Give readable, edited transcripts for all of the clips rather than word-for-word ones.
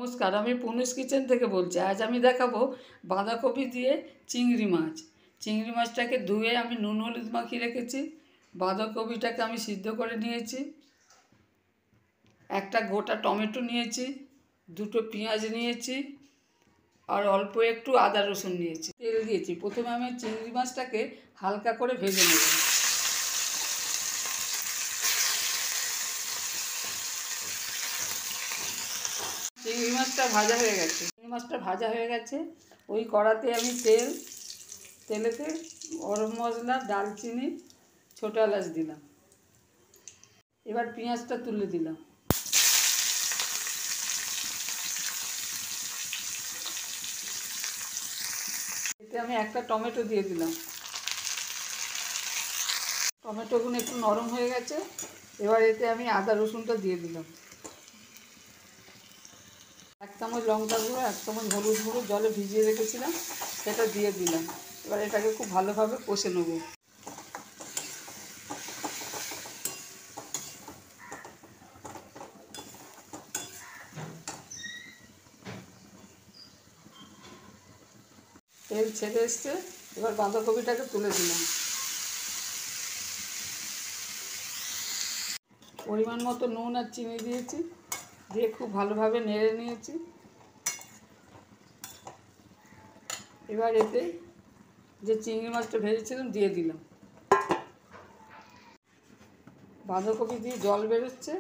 নমস্কার, আমি পুনুস কিচেন থেকে বলছি। আজ আমি দেখাবো বাঁধাকপি দিয়ে চিংড়ি মাছ। চিংড়ি মাছটাকে ধুয়ে আমি নুন হলুদ মাখিয়ে রেখেছি। বাঁধাকপিটাকে আমি সিদ্ধ করে নিয়েছি। একটা গোটা টমেটো নিয়েছি, দুটো পেঁয়াজ নিয়েছি, আর অল্প একটু আদা রসুন নিয়েছি। তেল দিয়েছি। প্রথমে আমি চিংড়ি মাছটাকে হালকা করে ভেজে নেব। চিংড়ি মাছটা ভাজা হয়ে গেছে। ওই কড়াতে আমি তেলেতে গরম মশলা, দারচিনি, ছোটো এলাচ দিলাম। এবার পেঁয়াজটা তুলে দিলাম। এতে আমি একটা টমেটো দিয়ে দিলাম। টমেটোগুলো একটু নরম হয়ে গেছে। এবার এতে আমি আদা রসুনটা দিয়ে দিলাম। 1 চামচ লঙ্কা গুঁড়ো, 1 চামচ হলুদ গুঁড়ো জলে ভিজিয়ে রেখেছিলাম, সেটা দিয়ে দিলাম। এবার এটাকে খুব ভালোভাবে কষে নেব। তেল ছেড়ে এসছে। এবার বাঁধাকপিটাকে তুলে দিলাম। পরিমাণ মতো নুন আর চিনি দিয়েছি, দিয়ে খুব ভালোভাবে নেড়ে নিয়েছি। এবার এতে যে চিংড়ি মাছটা ভেজেছিলাম দিয়ে দিলাম। বাঁধাকপি দিয়ে জল বেরোচ্ছে,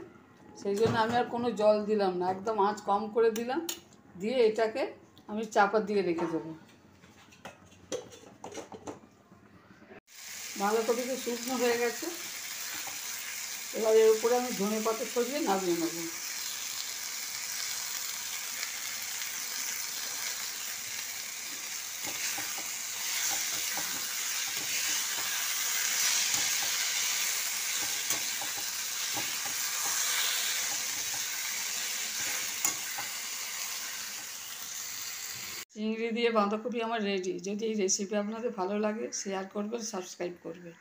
সেই জন্য আমি আর কোনো জল দিলাম না, একদম আঁচ কম করে দিলাম। দিয়ে এটাকে আমি চাপা দিয়ে রেখে দেবো। বাঁধাকপিটা শুকনো হয়ে গেছে। এবার এর উপরে আমি ধনেপাতা ছড়িয়ে নামিয়ে নেব। চিংড়ি দিয়ে বাঁধাকপি আমার রেডি। যদি এই রেসিপি আপনাদের ভালো লাগে, শেয়ার করবেন, সাবস্ক্রাইব করবেন।